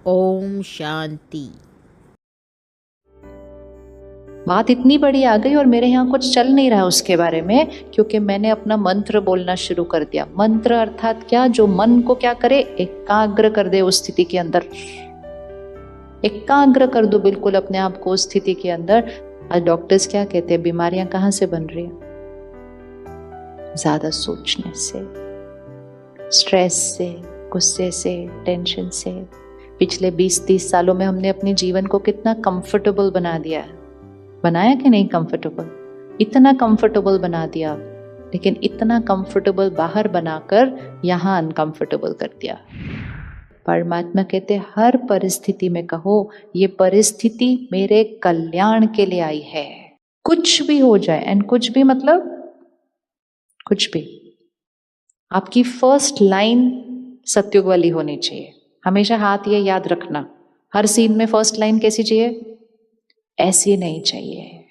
ओम शांति। बात इतनी बड़ी आ गई और मेरे यहाँ कुछ चल नहीं रहा उसके बारे में, क्योंकि मैंने अपना मंत्र बोलना शुरू कर दिया। मंत्र अर्थात क्या? जो मन को क्या करे, एकाग्र कर दे उस स्थिति के अंदर। एकाग्र कर दो बिल्कुल अपने आप को उस स्थिति के अंदर। आज डॉक्टर्स क्या कहते हैं, बीमारियां कहाँ से बन रही है? ज्यादा सोचने से, स्ट्रेस से, गुस्से से, टेंशन से। पिछले 20-30 सालों में हमने अपने जीवन को कितना कंफर्टेबल बना दिया है। बनाया कि नहीं कंफर्टेबल? इतना कंफर्टेबल बना दिया, लेकिन इतना कंफर्टेबल बाहर बनाकर यहाँ अनकंफर्टेबल कर दिया। परमात्मा कहते हर परिस्थिति में कहो, ये परिस्थिति मेरे कल्याण के लिए आई है। कुछ भी हो जाए, एंड कुछ भी मतलब कुछ भी। आपकी फर्स्ट लाइन सत्युग वाली होनी चाहिए। हमेशा हाथ ये याद रखना, हर सीन में फर्स्ट लाइन कैसी चाहिए? ऐसी नहीं चाहिए।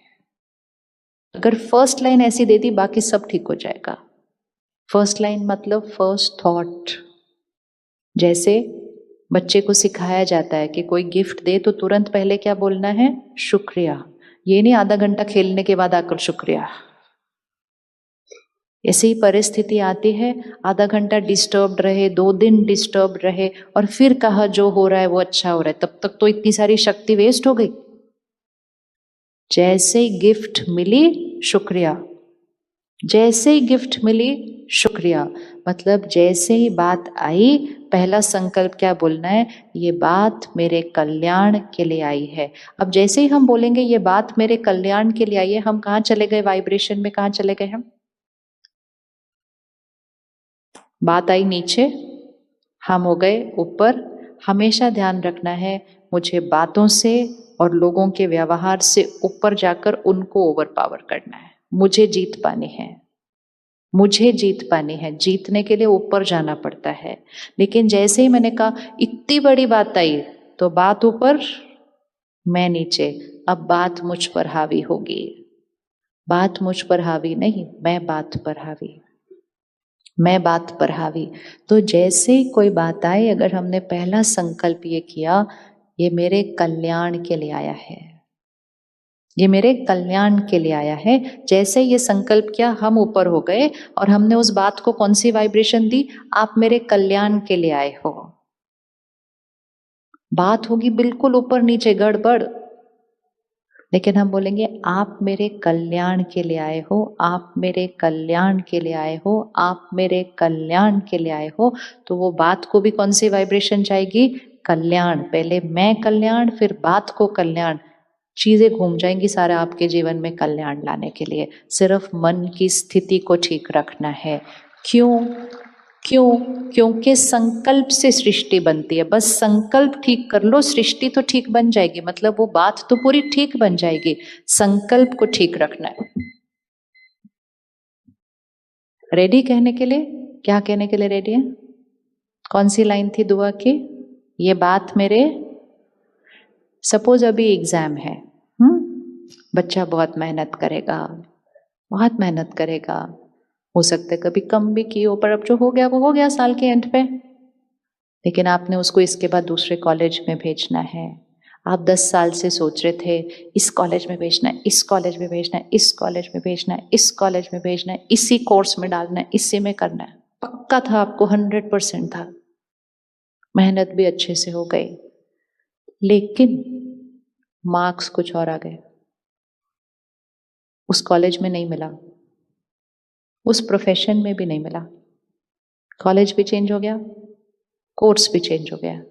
अगर फर्स्ट लाइन ऐसी दे दी, बाकी सब ठीक हो जाएगा। फर्स्ट लाइन मतलब फर्स्ट थॉट। जैसे बच्चे को सिखाया जाता है कि कोई गिफ्ट दे तो तुरंत पहले क्या बोलना है? शुक्रिया। ये नहीं आधा घंटा खेलने के बाद आकर शुक्रिया। ऐसी ही परिस्थिति आती है, आधा घंटा डिस्टर्ब्ड रहे, 2 दिन डिस्टर्ब रहे, और फिर कहा जो हो रहा है वो अच्छा हो रहा है, तब तक तो इतनी सारी शक्ति वेस्ट हो गई। जैसे ही गिफ्ट मिली शुक्रिया, जैसे ही गिफ्ट मिली शुक्रिया। मतलब जैसे ही बात आई, पहला संकल्प क्या बोलना है? ये बात मेरे कल्याण के लिए आई है। अब जैसे ही हम बोलेंगे ये बात मेरे कल्याण के लिए आई है, हम कहाँ चले गए? वाइब्रेशन में कहाँ चले गए हम? बात आई नीचे, हम हो गए ऊपर। हमेशा ध्यान रखना है, मुझे बातों से और लोगों के व्यवहार से ऊपर जाकर उनको ओवर पावर करना है। मुझे जीत पानी है, मुझे जीत पानी है। जीतने के लिए ऊपर जाना पड़ता है। लेकिन जैसे ही मैंने कहा इतनी बड़ी बात आई, तो बात ऊपर, मैं नीचे। अब बात मुझ पर हावी होगी। बात मुझ पर हावी नहीं, मैं बात पर हावी, मैं बात पर हावी। तो जैसे ही कोई बात आए, अगर हमने पहला संकल्प ये किया, ये मेरे कल्याण के लिए आया है, ये मेरे कल्याण के लिए आया है। जैसे ये संकल्प किया, हम ऊपर हो गए और हमने उस बात को कौन सी वाइब्रेशन दी? आप मेरे कल्याण के लिए आए हो। बात होगी बिल्कुल ऊपर नीचे गड़बड़, लेकिन हम बोलेंगे आप मेरे कल्याण के लिए आए हो, आप मेरे कल्याण के लिए आए हो, आप मेरे कल्याण के लिए आए हो। तो वो बात को भी कौन सी वाइब्रेशन जाएगी? कल्याण। पहले मैं कल्याण, फिर बात को कल्याण। चीजें घूम जाएंगी सारा आपके जीवन में कल्याण लाने के लिए। सिर्फ मन की स्थिति को ठीक रखना है। क्यों? क्यों? क्योंकि संकल्प से सृष्टि बनती है। बस संकल्प ठीक कर लो, सृष्टि तो ठीक बन जाएगी। मतलब वो बात तो पूरी ठीक बन जाएगी। संकल्प को ठीक रखना है। रेडी कहने के लिए? क्या कहने के लिए रेडी है? कौन सी लाइन थी दुआ की? ये बात मेरे, सपोज अभी एग्जाम है, बच्चा बहुत मेहनत करेगा, बहुत मेहनत करेगा। हो सकता है कभी कम भी की हो, पर अब जो हो गया वो हो गया साल के एंड पे। लेकिन आपने उसको इसके बाद दूसरे कॉलेज में भेजना है। आप 10 साल से सोच रहे थे इस कॉलेज में भेजना है, इस कॉलेज में भेजना है, इस कॉलेज में भेजना है, इस कॉलेज में भेजना है, इसी कोर्स में डालना है, इसी में करना है। पक्का था आपको, 100% था। मेहनत भी अच्छे से हो गई, लेकिन मार्क्स कुछ और आ गए। उस कॉलेज में नहीं मिला, उस प्रोफेशन में भी नहीं मिला। कॉलेज भी चेंज हो गया, कोर्स भी चेंज हो गया।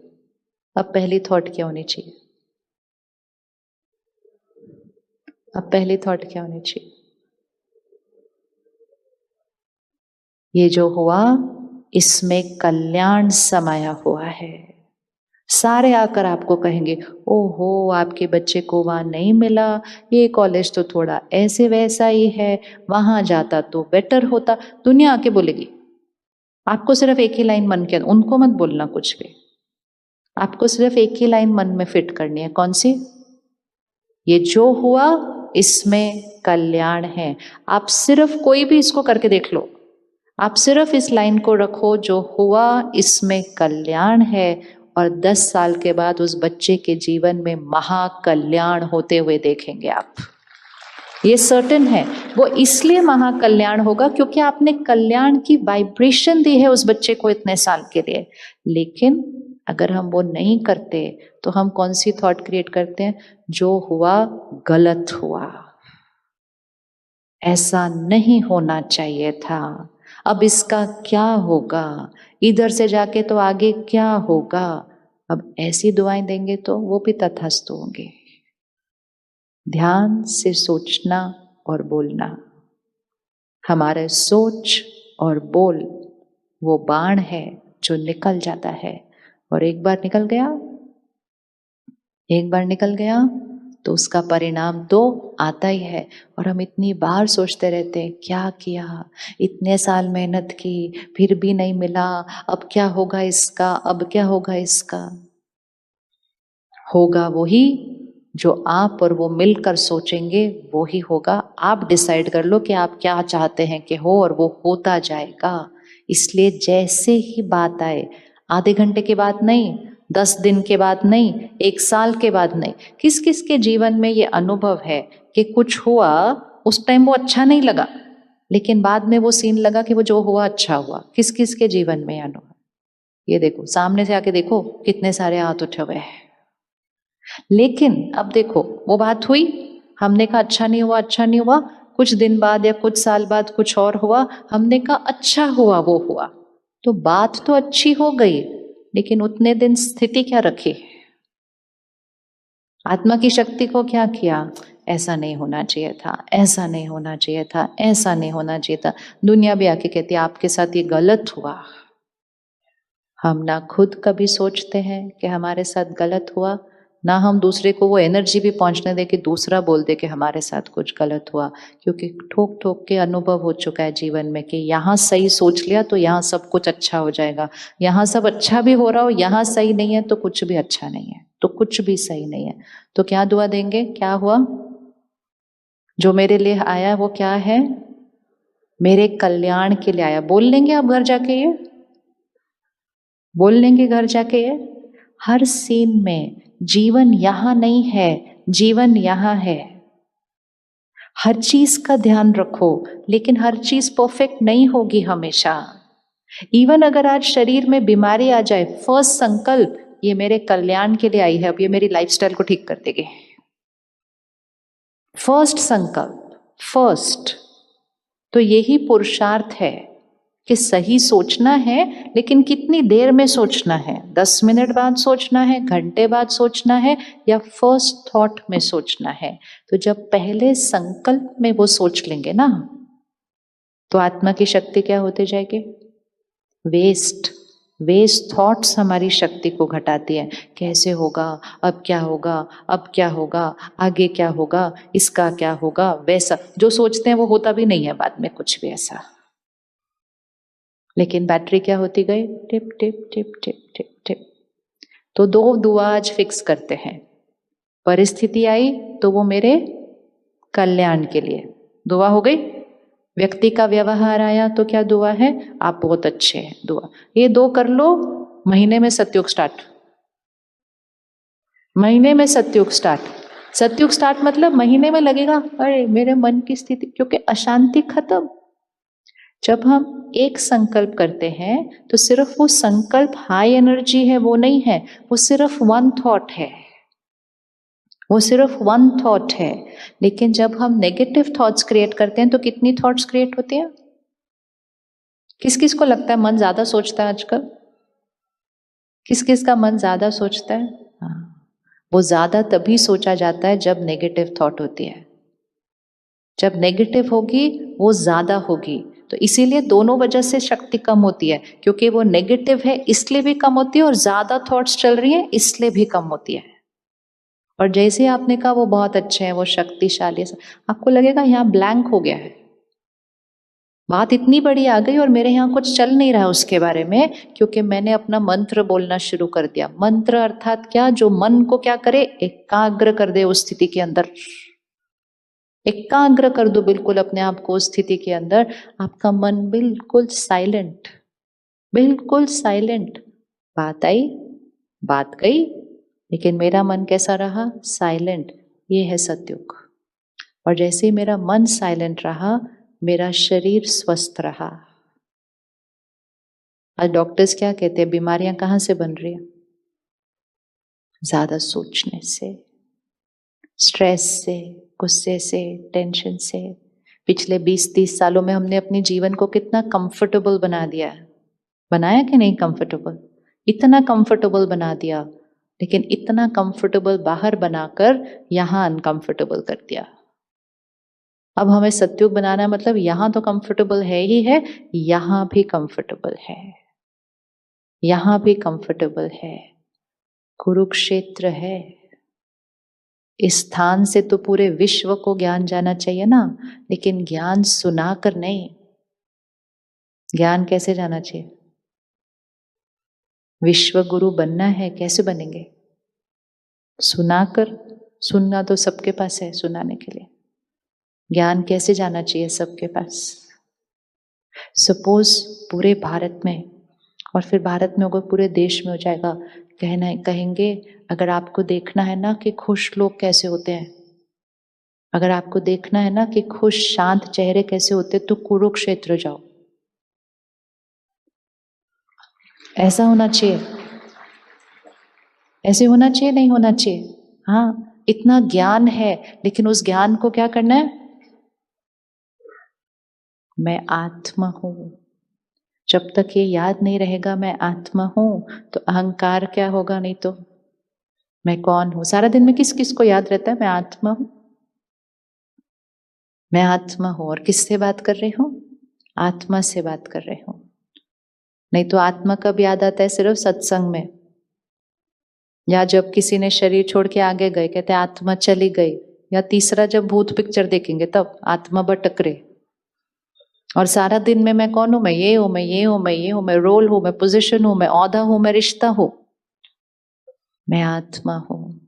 अब पहली थॉट क्या होनी चाहिए? अब पहली थॉट क्या होनी चाहिए? ये जो हुआ, इसमें कल्याण समाया हुआ है। सारे आकर आपको कहेंगे ओहो आपके बच्चे को वहां नहीं मिला, ये कॉलेज तो थोड़ा ऐसे वैसा ही है, वहां जाता तो बेटर होता। दुनिया आके बोलेगी। आपको सिर्फ एक ही लाइन मन के, उनको मत बोलना कुछ भी। आपको सिर्फ एक ही लाइन मन में फिट करनी है। कौन सी? ये जो हुआ इसमें कल्याण है। आप सिर्फ कोई भी इसको करके देख लो, आप सिर्फ इस लाइन को रखो, जो हुआ इसमें कल्याण है, और 10 साल के बाद उस बच्चे के जीवन में महाकल्याण होते हुए देखेंगे आप। ये सर्टेन है। वो इसलिए महाकल्याण होगा क्योंकि आपने कल्याण की वाइब्रेशन दी है उस बच्चे को इतने साल के लिए। लेकिन अगर हम वो नहीं करते तो हम कौन सी थॉट क्रिएट करते हैं? जो हुआ गलत हुआ, ऐसा नहीं होना चाहिए था, अब इसका क्या होगा, इधर से जाके तो आगे क्या होगा। अब ऐसी दुआएं देंगे तो वो भी तथास्तु होंगे। ध्यान से सोचना और बोलना। हमारे सोच और बोल वो बाण है जो निकल जाता है, और एक बार निकल गया तो उसका परिणाम तो आता ही है। और हम इतनी बार सोचते रहते हैं, क्या किया, इतने साल मेहनत की फिर भी नहीं मिला, अब क्या होगा इसका, अब क्या होगा इसका। होगा वही जो आप और वो मिलकर सोचेंगे, वो ही होगा। आप डिसाइड कर लो कि आप क्या चाहते हैं कि हो, और वो होता जाएगा। इसलिए जैसे ही बात आए, आधे घंटे के बाद नहीं, 10 दिन के बाद नहीं, 1 साल के बाद नहीं। किस किस के जीवन में ये अनुभव है कि कुछ हुआ, उस टाइम वो अच्छा नहीं लगा, लेकिन बाद में वो सीन लगा कि वो जो हुआ अच्छा हुआ। किस किस के जीवन में अनुभव? ये देखो, सामने से आके देखो कितने सारे हाथ उठे हुए हैं। लेकिन अब देखो, वो बात हुई, हमने कहा अच्छा नहीं हुआ, अच्छा नहीं हुआ। कुछ दिन बाद या कुछ साल बाद कुछ और हुआ, हमने कहा अच्छा हुआ, वो हुआ। तो बात तो अच्छी हो गई, लेकिन उतने दिन स्थिति क्या रखी? आत्मा की शक्ति को क्या किया? ऐसा नहीं होना चाहिए था, ऐसा नहीं होना चाहिए था, ऐसा नहीं होना चाहिए था। दुनिया भी आके कहती है आपके साथ ये गलत हुआ। हम ना खुद कभी सोचते हैं कि हमारे साथ गलत हुआ, ना हम दूसरे को वो एनर्जी भी पहुंचने दे कि दूसरा बोल दे कि हमारे साथ कुछ गलत हुआ। क्योंकि ठोक ठोक के अनुभव हो चुका है जीवन में कि यहाँ सही सोच लिया तो यहाँ सब कुछ अच्छा हो जाएगा, यहाँ सब अच्छा भी हो रहा हो, यहाँ सही नहीं है तो कुछ भी अच्छा नहीं है, तो कुछ भी सही नहीं है। तो क्या दुआ देंगे? क्या हुआ? जो मेरे लिए आया वो क्या है? मेरे कल्याण के लिए आया। बोल लेंगे आप घर जाके, ये बोल लेंगे घर जाके। ये हर सीन में जीवन यहां नहीं है, जीवन यहां है। हर चीज का ध्यान रखो, लेकिन हर चीज परफेक्ट नहीं होगी हमेशा। इवन अगर आज शरीर में बीमारी आ जाए, फर्स्ट संकल्प ये मेरे कल्याण के लिए आई है, अब ये मेरी लाइफस्टाइल को ठीक कर देगी। फर्स्ट संकल्प, फर्स्ट। तो यही पुरुषार्थ है कि सही सोचना है, लेकिन कितनी देर में सोचना है? 10 मिनट बाद सोचना है, घंटे बाद सोचना है, या फर्स्ट थॉट में सोचना है? तो जब पहले संकल्प में वो सोच लेंगे ना, तो आत्मा की शक्ति क्या होते जाएगी? वेस्ट थॉट्स हमारी शक्ति को घटाती है। कैसे होगा, अब क्या होगा, अब क्या होगा, आगे क्या होगा, इसका क्या होगा, वैसा जो सोचते हैं वो होता भी नहीं है बाद में कुछ भी ऐसा। लेकिन बैटरी क्या होती गई? Tip tip tip tip tip tip. तो 2 दुआ आज फिक्स करते हैं। परिस्थिति आई तो वो मेरे कल्याण के लिए दुआ हो गई। व्यक्ति का व्यवहार आया तो क्या दुआ है? आप बहुत अच्छे हैं, दुआ। ये 2 कर लो, महीने में सतयुग स्टार्ट। महीने में सतयुग स्टार्ट। सतयुग स्टार्ट मतलब महीने में लगेगा अरे मेरे मन की स्थिति, क्योंकि अशांति खत्म। जब हम एक संकल्प करते हैं तो सिर्फ वो संकल्प हाई एनर्जी है वो नहीं है, वो सिर्फ 1 थॉट है, वो सिर्फ 1 थॉट है। लेकिन जब हम नेगेटिव थॉट्स क्रिएट करते हैं तो कितनी थॉट्स क्रिएट होती हैं? किस किस को लगता है मन ज्यादा सोचता है आजकल? किस किस का मन ज्यादा सोचता है? हाँ, वो ज्यादा तभी सोचा जाता है जब नेगेटिव थॉट होती है। जब नेगेटिव होगी वो ज्यादा होगी। तो इसीलिए दोनों वजह से शक्ति कम होती है, क्योंकि वो नेगेटिव है इसलिए भी कम होती है, और ज्यादा थॉट्स चल रही हैं इसलिए भी कम होती है। और जैसे आपने कहा वो बहुत अच्छे हैं, वो शक्तिशाली है, आपको लगेगा यहाँ ब्लैंक हो गया है, बात इतनी बड़ी आ गई और मेरे यहाँ कुछ चल नहीं रहा उसके बारे में, क्योंकि मैंने अपना मंत्र बोलना शुरू कर दिया। मंत्र अर्थात क्या? जो मन को क्या करे? एकाग्र कर दे उस स्थिति के अंदर। एकाग्र कर दो बिल्कुल अपने आप को उस स्थिति के अंदर। आपका मन बिल्कुल साइलेंट, बिल्कुल साइलेंट। बात आई, बात गई, लेकिन मेरा मन कैसा रहा? साइलेंट। ये है सतयुग। और जैसे ही मेरा मन साइलेंट रहा, मेरा शरीर स्वस्थ रहा। आज डॉक्टर्स क्या कहते हैं? बीमारियां कहां से बन रही है? ज्यादा सोचने से, स्ट्रेस से, गुस्से से, टेंशन से। पिछले 20-30 सालों में हमने अपने जीवन को कितना कंफर्टेबल बना दिया है। बनाया कि नहीं कंफर्टेबल? इतना कंफर्टेबल बना दिया, लेकिन इतना कंफर्टेबल बाहर बनाकर यहां अनकंफर्टेबल कर दिया। अब हमें सतयुग बनाना मतलब यहां तो कंफर्टेबल है ही है, यहां भी कंफर्टेबल है, यहां भी कंफर्टेबल है। कुरुक्षेत्र है। इस स्थान से तो पूरे विश्व को ज्ञान जाना चाहिए ना, लेकिन ज्ञान सुनाकर नहीं। ज्ञान कैसे जाना चाहिए? विश्व गुरु बनना है, कैसे बनेंगे? सुनाकर। सुनना तो सबके पास है सुनाने के लिए। ज्ञान कैसे जाना चाहिए सबके पास? सपोज पूरे भारत में, और फिर भारत में होगा पूरे देश में हो जाएगा, कहेंगे अगर आपको देखना है ना कि खुश लोग कैसे होते हैं, अगर आपको देखना है ना कि खुश शांत चेहरे कैसे होते, तो कुरुक्षेत्र जाओ। ऐसा होना चाहिए। ऐसे होना चाहिए, नहीं होना चाहिए? हाँ, इतना ज्ञान है, लेकिन उस ज्ञान को क्या करना है? मैं आत्मा हूं। जब तक ये याद नहीं रहेगा मैं आत्मा हूं, तो अहंकार क्या होगा? नहीं तो मैं कौन हूं? सारा दिन में किस किस को याद रहता है मैं आत्मा हूं, मैं आत्मा हूं। और किससे बात कर रही हूं? आत्मा से बात कर रही हूं। नहीं तो आत्मा कब याद आता है? सिर्फ सत्संग में, या जब किसी ने शरीर छोड़ के आगे गए, कहते आत्मा चली गई, या तीसरा जब भूत पिक्चर देखेंगे तब आत्मा भटक रही। और सारा दिन में मैं कौन हूं? मैं ये हूं, मैं ये हूं, मैं ये हूं, मैं रोल हूं, मैं पोजीशन हूं, मैं औहदा हूं, मैं रिश्ता हूं, मैं आत्मा हूं।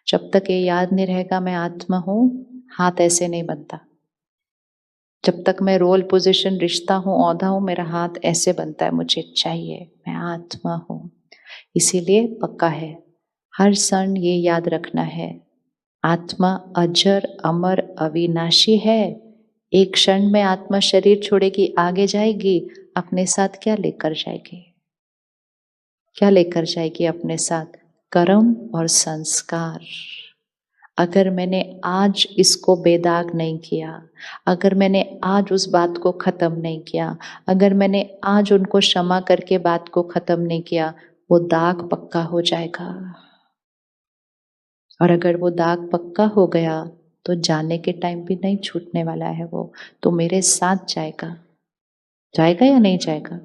जब तक ये याद नहीं रहेगा मैं आत्मा हूं, हाथ ऐसे नहीं बनता। जब तक मैं रोल, पोजीशन, रिश्ता हूं, औहदा हूं, मेरा हाथ ऐसे बनता है, मुझे चाहिए, मैं आत्मा हूं। इसीलिए पक्का है, हर क्षण ये याद रखना है, आत्मा अजर अमर अविनाशी है। एक क्षण में आत्मा शरीर छोड़ेगी, आगे जाएगी, अपने साथ क्या लेकर जाएगी? क्या लेकर जाएगी अपने साथ? कर्म और संस्कार। अगर मैंने आज इसको बेदाग नहीं किया, अगर मैंने आज उस बात को खत्म नहीं किया, अगर मैंने आज उनको क्षमा करके बात को खत्म नहीं किया, वो दाग पक्का हो जाएगा। और अगर वो दाग पक्का हो गया तो जाने के टाइम भी नहीं छूटने वाला है, वो तो मेरे साथ जाएगा। जाएगा या नहीं जाएगा?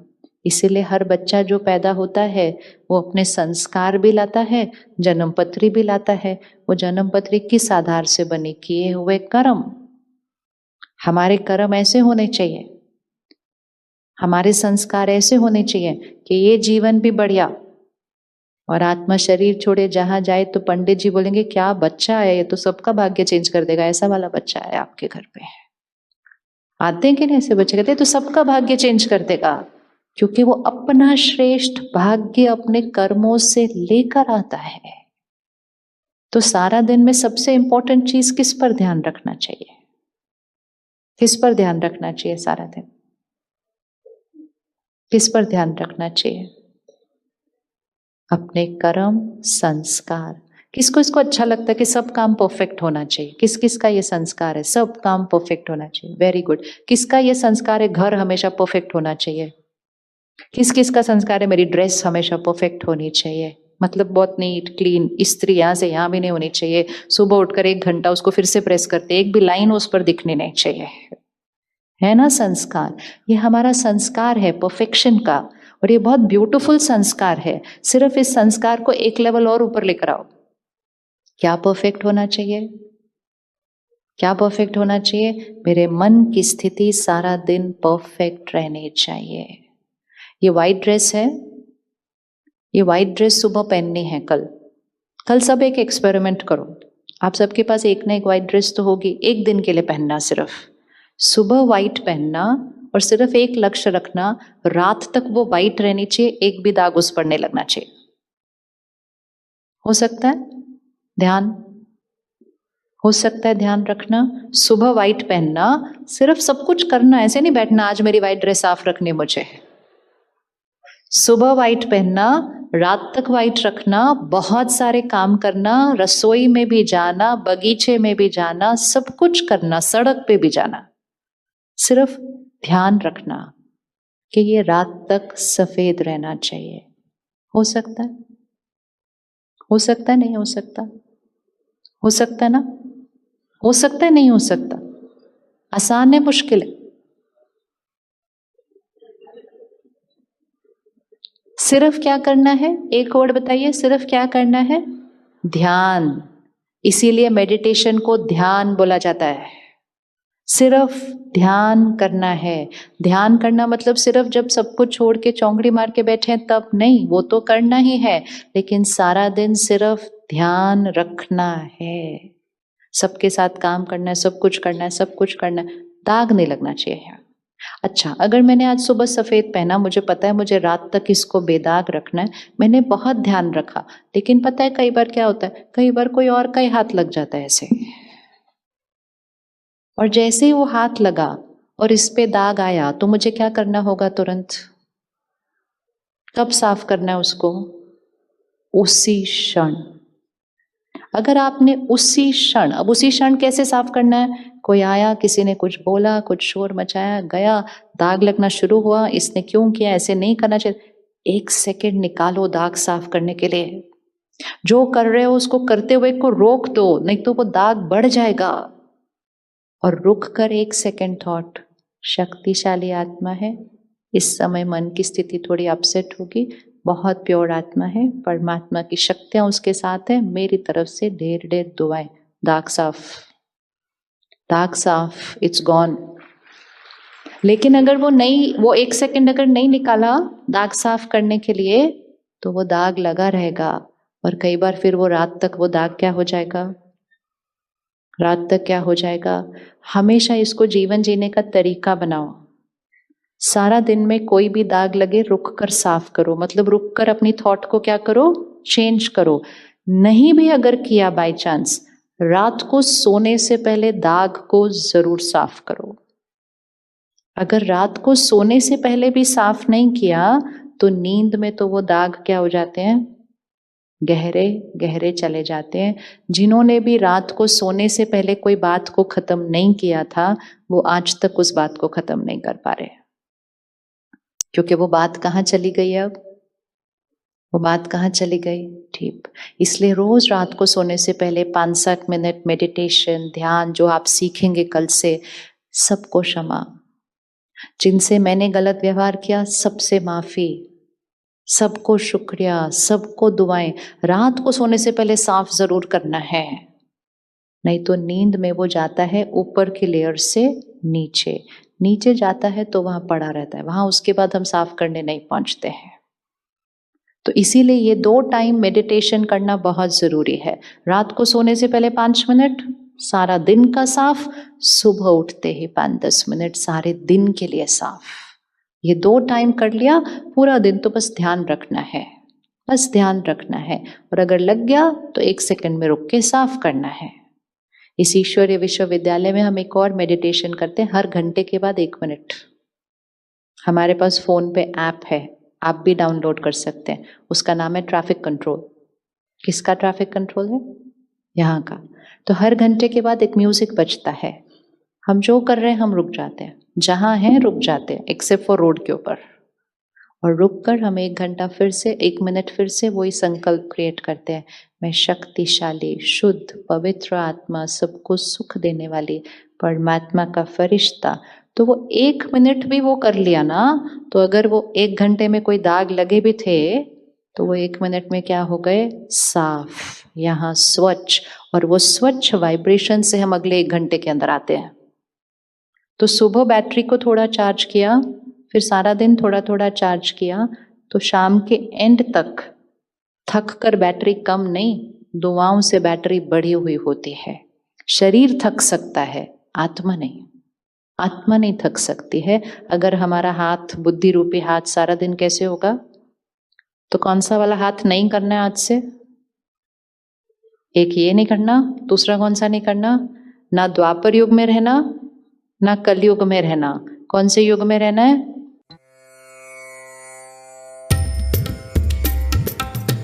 इसीलिए हर बच्चा जो पैदा होता है वो अपने संस्कार भी लाता है, जन्म पत्री भी लाता है। वो जन्म पत्री किस आधार से बनी? किए हुए कर्म। हमारे कर्म ऐसे होने चाहिए, हमारे संस्कार ऐसे होने चाहिए कि ये जीवन भी बढ़िया, और आत्मा शरीर छोड़े जहां जाए तो पंडित जी बोलेंगे क्या बच्चा है, ये तो सबका भाग्य चेंज कर देगा, ऐसा वाला बच्चा है आपके घर पे। आते हैं कि नहीं ऐसे बच्चे? कहते हैं तो सबका भाग्य चेंज कर देगा, क्योंकि वो अपना श्रेष्ठ भाग्य अपने कर्मों से लेकर आता है। तो सारा दिन में सबसे इंपॉर्टेंट चीज किस पर ध्यान रखना चाहिए? किस पर ध्यान रखना चाहिए सारा दिन? किस पर ध्यान रखना चाहिए? अपने कर्म, संस्कार। किसको इसको अच्छा लगता है कि सब काम परफेक्ट होना चाहिए? किस किस का ये संस्कार है सब काम परफेक्ट होना चाहिए? Very good. किसका ये संस्कार है घर हमेशा परफेक्ट होना चाहिए? किस किस का संस्कार है मेरी ड्रेस हमेशा परफेक्ट होनी चाहिए, मतलब बहुत नीट क्लीन, इस्त्री यहाँ से यहाँ भी नहीं होनी चाहिए, सुबह उठकर 1 घंटा उसको फिर से प्रेस करते, एक भी लाइन उस पर दिखनी नहीं चाहिए, है ना संस्कार? ये हमारा संस्कार है परफेक्शन का, और ये बहुत ब्यूटीफुल संस्कार है। सिर्फ इस संस्कार को एक लेवल और ऊपर लेकर आओ। क्या परफेक्ट होना चाहिए? क्या परफेक्ट होना चाहिए? मेरे मन की स्थिति सारा दिन परफेक्ट रहनी चाहिए। ये वाइट ड्रेस है, ये वाइट ड्रेस सुबह पहननी है, कल सब एक एक्सपेरिमेंट करो। आप सबके पास एक ना एक वाइट ड्रेस तो होगी, एक दिन के लिए पहनना, सिर्फ सुबह वाइट पहनना, और सिर्फ एक लक्ष्य रखना, रात तक वो वाइट रहनी चाहिए, एक भी दाग उस पर नहीं लगना चाहिए। हो सकता है ध्यान, हो सकता है ध्यान रखना, सुबह वाइट पहनना, सिर्फ सब कुछ करना, ऐसे नहीं बैठना आज मेरी वाइट ड्रेस साफ रखनी मुझे। सुबह वाइट पहनना, रात तक वाइट रखना, बहुत सारे काम करना, रसोई में भी जाना, बगीचे में भी जाना, सब कुछ करना, सड़क पे भी जाना, सिर्फ ध्यान रखना कि ये रात तक सफेद रहना चाहिए। हो सकता है? हो सकता है? नहीं हो सकता? हो सकता है ना? हो सकता है? नहीं हो सकता? आसान है मुश्किल है? सिर्फ क्या करना है? एक वर्ड बताइए, सिर्फ क्या करना है? ध्यान। इसीलिए मेडिटेशन को ध्यान बोला जाता है। सिर्फ ध्यान करना है। ध्यान करना मतलब सिर्फ जब सब कुछ छोड़ के चौंकड़ी मार के बैठे हैं तब नहीं, वो तो करना ही है, लेकिन सारा दिन सिर्फ ध्यान रखना है। सबके साथ काम करना है, सब कुछ करना है, सब कुछ करना है, दाग नहीं लगना चाहिए। अच्छा, अगर मैंने आज सुबह सफेद पहना, मुझे पता है मुझे रात तक इसको बेदाग रखना है, मैंने बहुत ध्यान रखा, लेकिन पता है कई बार क्या होता है, कई बार कोई और का ही हाथ लग जाता है ऐसे, और जैसे ही वो हाथ लगा और इस पे दाग आया तो मुझे क्या करना होगा? तुरंत कब साफ करना है उसको? उसी क्षण। अगर आपने उसी क्षण, अब उसी क्षण कैसे साफ करना है? कोई आया, किसी ने कुछ बोला, कुछ शोर मचाया, गया, दाग लगना शुरू हुआ, इसने क्यों किया, ऐसे नहीं करना चाहिए। 1 सेकेंड निकालो दाग साफ करने के लिए। जो कर रहे हो उसको करते हुए को रोक दो, नहीं तो वो दाग बढ़ जाएगा। और रुक कर 1 सेकेंड थॉट, शक्तिशाली आत्मा है, इस समय मन की स्थिति थोड़ी अपसेट होगी, बहुत प्योर आत्मा है, परमात्मा की शक्तियां उसके साथ है, मेरी तरफ से ढेर ढेर दुआएं, दाग साफ, दाग साफ, इट्स गॉन। लेकिन अगर वो 1 सेकेंड अगर नहीं निकाला दाग साफ करने के लिए, तो वो दाग लगा रहेगा, और कई बार फिर वो रात तक वो दाग क्या हो जाएगा? रात तक क्या हो जाएगा? हमेशा इसको जीवन जीने का तरीका बनाओ। सारा दिन में कोई भी दाग लगे रुक कर साफ करो, मतलब रुक कर अपनी थॉट को क्या करो? चेंज करो। नहीं भी अगर किया बाय चांस, रात को सोने से पहले दाग को जरूर साफ करो। अगर रात को सोने से पहले भी साफ नहीं किया तो नींद में तो वो दाग क्या हो जाते हैं? गहरे गहरे चले जाते हैं। जिन्होंने भी रात को सोने से पहले कोई बात को खत्म नहीं किया था, वो आज तक उस बात को खत्म नहीं कर पा रहे, क्योंकि वो बात कहाँ चली गई? अब वो बात कहाँ चली गई? ठीक, इसलिए रोज रात को सोने से पहले 5-7 मिनट मेडिटेशन, ध्यान जो आप सीखेंगे कल से, सबको क्षमा। जिनसे मैंने गलत व्यवहार किया सबसे माफी, सबको शुक्रिया, सबको दुआएं। रात को सोने से पहले साफ जरूर करना है, नहीं तो नींद में वो जाता है ऊपर की लेयर से नीचे, नीचे जाता है तो वहां पड़ा रहता है, वहां उसके बाद हम साफ करने नहीं पहुंचते हैं। तो इसीलिए ये 2 टाइम मेडिटेशन करना बहुत जरूरी है। रात को सोने से पहले 5 मिनट, सारा दिन का साफ, सुबह उठते ही 5-10 मिनट, सारे दिन के लिए साफ। ये 2 टाइम कर लिया, पूरा दिन तो बस ध्यान रखना है, बस ध्यान रखना है, और अगर लग गया तो 1 सेकेंड में रुक के साफ करना है। इस ईश्वरीय विश्वविद्यालय में हम एक और मेडिटेशन करते हैं, हर घंटे के बाद 1 मिनट। हमारे पास फोन पे ऐप है, आप भी डाउनलोड कर सकते हैं, उसका नाम है ट्रैफिक कंट्रोल। किसका ट्रैफिक कंट्रोल है? यहाँ का। तो हर घंटे के बाद एक म्यूजिक बजता है, हम जो कर रहे हैं हम रुक जाते हैं, जहां हैं रुक जाते हैं, एक्सेप्ट फॉर रोड के ऊपर, और रुक कर हम 1 घंटा फिर से 1 मिनट फिर से वही संकल्प क्रिएट करते हैं, मैं शक्तिशाली, शुद्ध, पवित्र आत्मा, सबको सुख देने वाली परमात्मा का फरिश्ता। तो वो 1 मिनट भी वो कर लिया ना, तो अगर वो 1 घंटे में कोई दाग लगे भी थे तो वो 1 मिनट में क्या हो गए? साफ, यहाँ स्वच्छ, और वो स्वच्छ वाइब्रेशन से हम अगले 1 घंटे के अंदर आते हैं। तो सुबह बैटरी को थोड़ा चार्ज किया, फिर सारा दिन थोड़ा थोड़ा चार्ज किया, तो शाम के एंड तक थक कर बैटरी कम नहीं, दुआओं से बैटरी बढ़ी हुई होती है। शरीर थक सकता है, आत्मा नहीं। आत्मा नहीं थक सकती है। अगर हमारा हाथ, बुद्धि रूपी हाथ सारा दिन कैसे होगा? तो कौन सा वाला हाथ नहीं करना है आज से? एक ये नहीं करना, दूसरा कौन सा नहीं करना, ना द्वापर युग में रहना ना कलयुग में रहना। कौन से युग में रहना है?